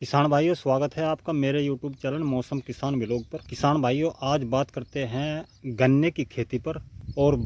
किसान भाइयों, स्वागत है आपका मेरे YouTube चैनल मौसम किसान व्लॉग पर। किसान भाइयों, आज बात करते हैं गन्ने की खेती पर। और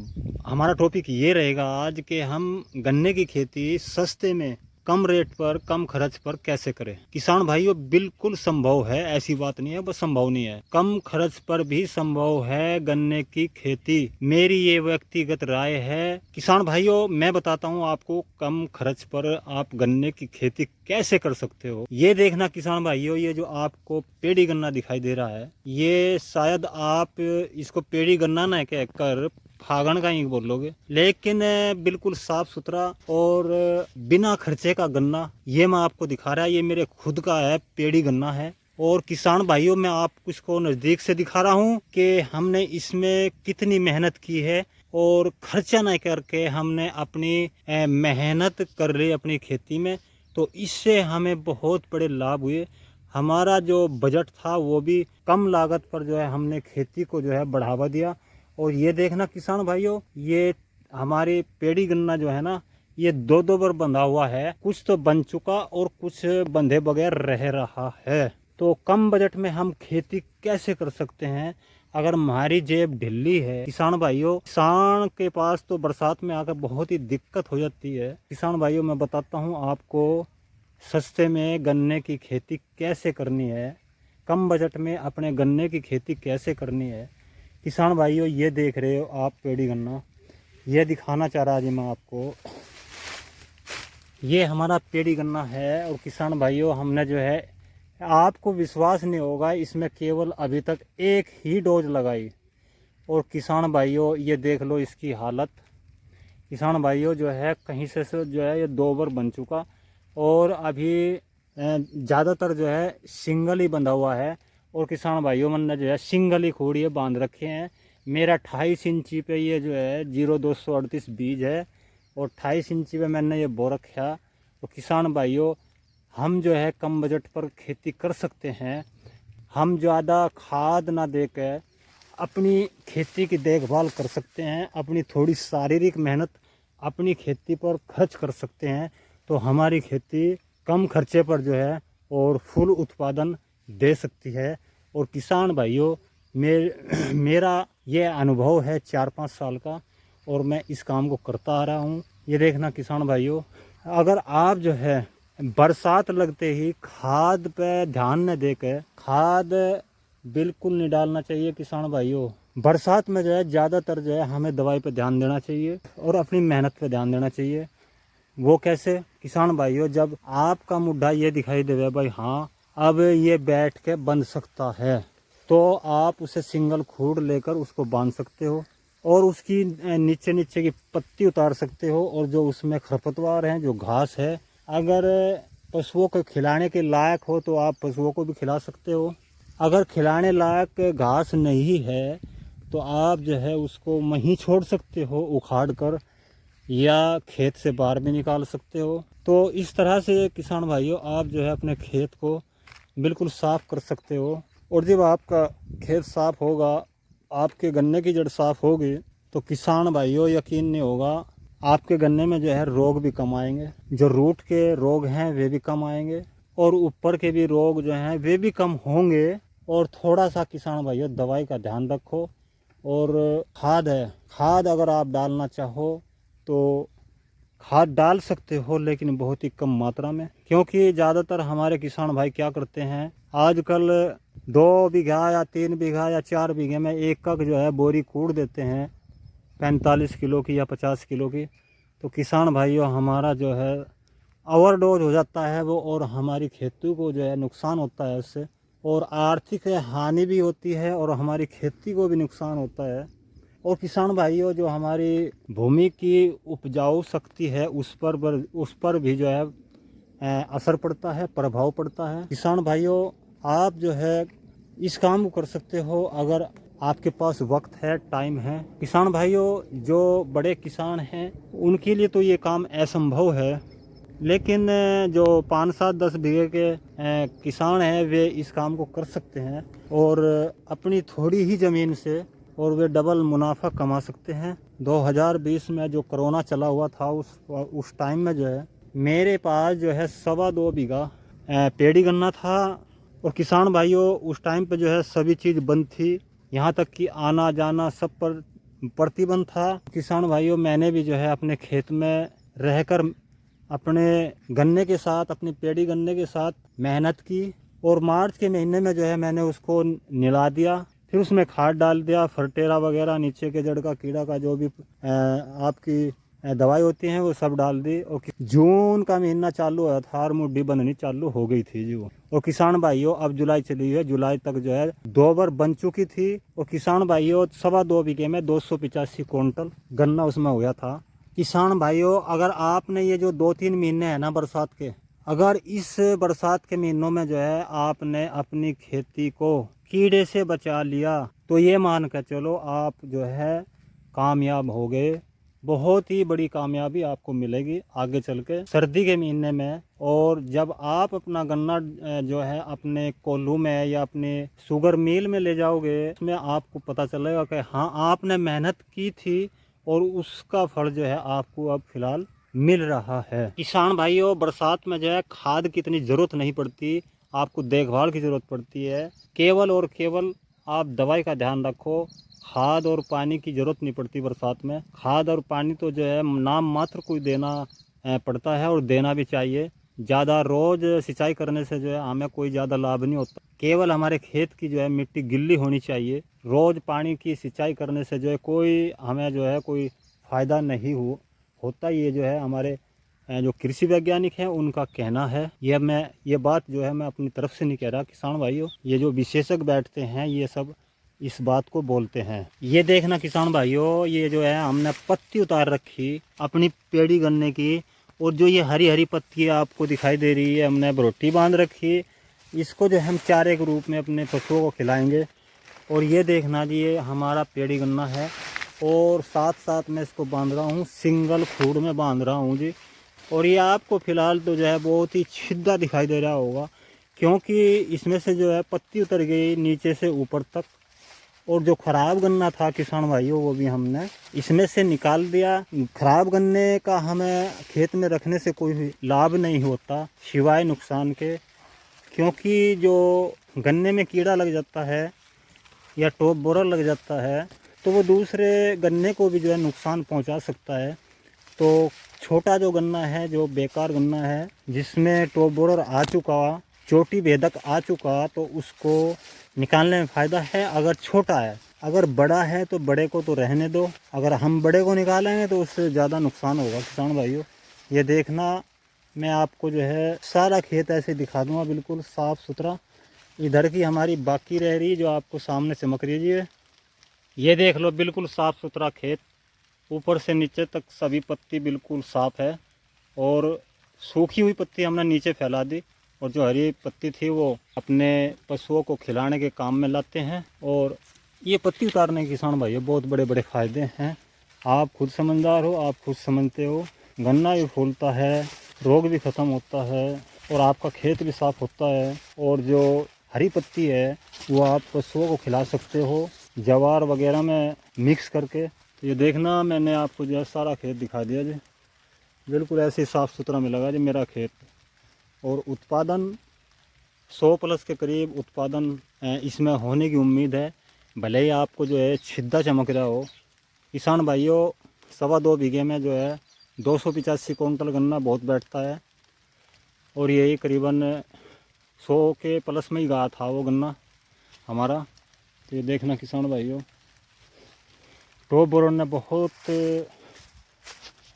हमारा टॉपिक ये रहेगा आज कि हम गन्ने की खेती सस्ते में, कम रेट पर, कम खर्च पर कैसे करें। किसान भाइयों, बिल्कुल संभव है, ऐसी बात नहीं है, बस संभव नहीं है, कम खर्च पर भी संभव है गन्ने की खेती। मेरी ये व्यक्तिगत राय है। किसान भाइयों, मैं बताता हूँ आपको कम खर्च पर आप गन्ने की खेती कैसे कर सकते हो। ये देखना किसान भाइयों, ये जो आपको पेड़ी गन्ना दिखाई दे रहा है, ये शायद आप इसको पेड़ी गन्ना न कहकर फागण का ही बोलोगे, लेकिन बिल्कुल साफ सुथरा और बिना खर्चे का गन्ना ये मैं आपको दिखा रहा है। ये मेरे खुद का है, पेड़ी गन्ना है। और किसान भाइयों, मैं आपको इसको नज़दीक से दिखा रहा हूँ कि हमने इसमें कितनी मेहनत की है और खर्चा न करके हमने अपनी मेहनत कर रही अपनी खेती में, तो इससे हमें बहुत बड़े लाभ हुए। हमारा जो बजट था वो भी कम लागत पर जो है हमने खेती को जो है बढ़ावा दिया। और ये देखना किसान भाइयों, ये हमारी पेड़ी गन्ना जो है ना, ये दो दो बार बंधा हुआ है, कुछ तो बन चुका और कुछ बंधे बगैर रह रहा है। तो कम बजट में हम खेती कैसे कर सकते हैं अगर हमारी जेब ढिल्ली है। किसान भाइयों, किसान के पास तो बरसात में आकर बहुत ही दिक्कत हो जाती है। किसान भाइयों, मैं बताता हूँ आपको सस्ते में गन्ने की खेती कैसे करनी है, कम बजट में अपने गन्ने की खेती कैसे करनी है। किसान भाइयों, ये देख रहे हो आप पेड़ी गन्ना, ये दिखाना चाह रहा जी मैं आपको। ये हमारा पेड़ी गन्ना है। और किसान भाइयों, हमने जो है, आपको विश्वास नहीं होगा, इसमें केवल अभी तक एक ही डोज लगाई। और किसान भाइयों, ये देख लो इसकी हालत। किसान भाइयों, जो है कहीं से जो है ये दो बार बन चुका और अभी ज़्यादातर जो है सिंगल ही बंधा हुआ है। और किसान भाइयों, मैंने जो है सिंगल ही खूड़िए बांध रखे हैं। मेरा 28 इंची पे ये जो है 0238 बीज है और 28 इंची पे मैंने ये बो रखा। तो किसान भाइयों, हम जो है कम बजट पर खेती कर सकते हैं। हम ज़्यादा खाद ना देकर अपनी खेती की देखभाल कर सकते हैं, अपनी थोड़ी शारीरिक मेहनत अपनी खेती पर खर्च कर सकते हैं, तो हमारी खेती कम खर्चे पर जो है और फुल उत्पादन दे सकती है। और किसान भाइयों, मेरा ये अनुभव है 4-5 साल का और मैं इस काम को करता आ रहा हूँ। ये देखना किसान भाइयों, अगर आप जो है बरसात लगते ही खाद पे ध्यान न देकर, खाद बिल्कुल नहीं डालना चाहिए किसान भाइयों। बरसात में जो है ज़्यादातर जो है हमें दवाई पे ध्यान देना चाहिए और अपनी मेहनत पे ध्यान देना चाहिए। वो कैसे किसान भाइयों, जब आपका मुड्ढा ये दिखाई देवे भाई हाँ अब ये बैठ के बंध सकता है, तो आप उसे सिंगल खूड़ लेकर उसको बांध सकते हो और उसकी नीचे नीचे की पत्ती उतार सकते हो। और जो उसमें खरपतवार हैं, जो घास है, अगर पशुओं को खिलाने के लायक हो तो आप पशुओं को भी खिला सकते हो। अगर खिलाने लायक घास नहीं है तो आप जो है उसको वहीं छोड़ सकते हो उखाड़ कर, या खेत से बाहर भी निकाल सकते हो। तो इस तरह से किसान भाइयों, आप जो है अपने खेत को बिल्कुल साफ़ कर सकते हो। और जब आपका खेत साफ़ होगा, आपके गन्ने की जड़ साफ़ होगी, तो किसान भाइयों यकीन नहीं होगा, आपके गन्ने में जो है रोग भी कम आएंगे। जो रूट के रोग हैं वे भी कम आएंगे और ऊपर के भी रोग जो हैं वे भी कम होंगे। और थोड़ा सा किसान भाइयों दवाई का ध्यान रखो। और खाद है, खाद अगर आप डालना चाहो तो खाद डाल सकते हो, लेकिन बहुत ही कम मात्रा में, क्योंकि ज़्यादातर हमारे किसान भाई क्या करते हैं आजकल 2 बीघा या 3 बीघा या 4 बीघे में एक जो है बोरी कूड़ देते हैं 45 किलो की या 50 किलो की। तो किसान भाइयों, हमारा जो है ओवरडोज हो जाता है वो, और हमारी खेती को जो है नुकसान होता है उससे, और आर्थिक हानि भी होती है और हमारी खेती को भी नुकसान होता है। और किसान भाइयों, जो हमारी भूमि की उपजाऊ शक्ति है उस पर भी जो है असर पड़ता है, प्रभाव पड़ता है। किसान भाइयों, आप जो है इस काम को कर सकते हो अगर आपके पास वक्त है, टाइम है। किसान भाइयों, जो बड़े किसान हैं उनके लिए तो ये काम असंभव है, लेकिन जो 5-7-10 बीघे के किसान हैं वे इस काम को कर सकते हैं और अपनी थोड़ी ही ज़मीन से और वे डबल मुनाफा कमा सकते हैं। 2020 में जो कोरोना चला हुआ था उस टाइम में जो है मेरे पास जो है 2.25 बीघा पेड़ी गन्ना था। और किसान भाइयों उस टाइम पे जो है सभी चीज़ बंद थी, यहाँ तक कि आना जाना सब पर प्रतिबंध था। किसान भाइयों मैंने भी जो है अपने खेत में रहकर अपने गन्ने के साथ, अपनी पेड़ी गन्ने के साथ मेहनत की। और मार्च के महीने में जो है मैंने उसको निला दिया, फिर उसमें खाद डाल दिया, फर्टेरा वगैरह, नीचे के जड़ का कीड़ा का जो भी आपकी दवाई होती हैं वो सब डाल दी। और जून का महीना चालू हुआ था और मुड्ढी बंधनी चालू हो गई थी जी वो। और किसान भाइयों अब जुलाई चली है, जुलाई तक जो है 2 बार बन चुकी थी। और किसान भाइयों 2.25 बीघे में 285 क्विंटल गन्ना उसमें हुआ था। किसान भाइयों अगर आपने ये जो 2-3 महीने हैं ना बरसात के, अगर इस बरसात के महीनों में जो है आपने अपनी खेती को कीड़े से बचा लिया तो ये मान कर चलो आप जो है कामयाब हो गए। बहुत ही बड़ी कामयाबी आपको मिलेगी आगे चल के सर्दी के महीने में। और जब आप अपना गन्ना जो है अपने कोल्हू में या अपने शुगर मिल में ले जाओगे, उसमें आपको पता चलेगा कि हाँ आपने मेहनत की थी और उसका फल जो है आपको अब फिलहाल मिल रहा है। किसान भाइयों बरसात में जो है खाद की इतनी ज़रूरत नहीं पड़ती, आपको देखभाल की ज़रूरत पड़ती है। केवल और केवल आप दवाई का ध्यान रखो, खाद और पानी की ज़रूरत नहीं पड़ती बरसात में। खाद और पानी तो जो है नाम मात्र को देना पड़ता है और देना भी चाहिए। ज़्यादा रोज़ सिंचाई करने से जो है हमें कोई ज़्यादा लाभ नहीं होता। केवल हमारे खेत की जो है मिट्टी गिल्ली होनी चाहिए। रोज़ पानी की सिंचाई करने से जो है कोई हमें जो है कोई फ़ायदा नहीं होता। ये जो है हमारे जो कृषि वैज्ञानिक हैं उनका कहना है। ये बात जो है मैं अपनी तरफ से नहीं कह रहा किसान भाइयों, ये जो विशेषज्ञ बैठते हैं ये सब इस बात को बोलते हैं। ये देखना किसान भाइयों, ये जो है हमने पत्ती उतार रखी अपनी पेड़ी गन्ने की, और जो ये हरी हरी पत्ती आपको दिखाई दे रही है हमने रोटी बांध रखी। इसको जो हम चारे के रूप में अपने पशुओं को खिलाएंगे। और ये देखना जी ये हमारा पेड़ी गन्ना है और साथ साथ मैं इसको बांध रहा हूँ, सिंगल खूड़ में बांध रहा हूँ जी। और ये आपको फ़िलहाल तो जो है बहुत ही छिद्दा दिखाई दे रहा होगा क्योंकि इसमें से जो है पत्ती उतर गई नीचे से ऊपर तक। और जो ख़राब गन्ना था किसान भाइयों वो भी हमने इसमें से निकाल दिया। ख़राब गन्ने का हमें खेत में रखने से कोई लाभ नहीं होता सिवाय नुकसान के, क्योंकि जो गन्ने में कीड़ा लग जाता है या टॉप बोरर लग जाता है तो वो दूसरे गन्ने को भी जो है नुकसान पहुंचा सकता है। तो छोटा जो गन्ना है, जो बेकार गन्ना है जिसमें टॉप बोरर आ चुका, चोटी भेदक आ चुका, तो उसको निकालने में फ़ायदा है अगर छोटा है। अगर बड़ा है तो बड़े को तो रहने दो, अगर हम बड़े को निकालेंगे तो उससे ज़्यादा नुकसान होगा किसान भाइयों। ये देखना मैं आपको जो है सारा खेत ऐसे दिखा दूँगा बिल्कुल साफ़ सुथरा। इधर की हमारी बाकी रह रही जो आपको सामने चमक रही है, ये देख लो बिल्कुल साफ़ सुथरा खेत, ऊपर से नीचे तक सभी पत्ती बिल्कुल साफ़ है। और सूखी हुई पत्ती हमने नीचे फैला दी और जो हरी पत्ती थी वो अपने पशुओं को खिलाने के काम में लाते हैं। और ये पत्ती उतारने के किसान भाइयों बहुत बड़े बड़े फ़ायदे हैं। आप खुद समझदार हो, आप खुद समझते हो। गन्ना भी फूलता है, रोग भी ख़त्म होता है और आपका खेत भी साफ़ होता है। और जो हरी पत्ती है वो आप पशुओं को खिला सकते हो जवार वगैरह में मिक्स करके। तो ये देखना मैंने आपको जो है सारा खेत दिखा दिया जी, बिल्कुल ऐसे ही साफ़ सुथरा मिलेगा जी मेरा खेत। और उत्पादन 100+ के करीब उत्पादन इसमें होने की उम्मीद है। भले ही आपको जो है छिद्दा चमक रहा हो किसान भाइयों, 2.25 बीघे में जो है 285 क्विंटल गन्ना बहुत बैठता है। और यही करीबन 100 के प्लस में ही गया था वो गन्ना हमारा। तो ये देखना किसान भाइयों, टॉप बोरर ने बहुत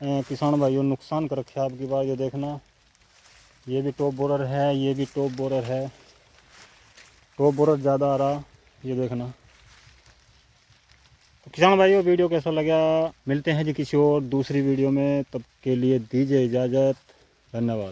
किसान भाइयों नुकसान कर रखे आपकी बार। ये देखना ये भी टॉप बोरर है, ये भी टॉप बोरर है, टॉप बोरर ज़्यादा आ रहा, ये देखना। तो किसान भाइयों वीडियो कैसा लगा, मिलते हैं जी किसी और दूसरी वीडियो में, तब के लिए दीजिए इजाज़त, धन्यवाद।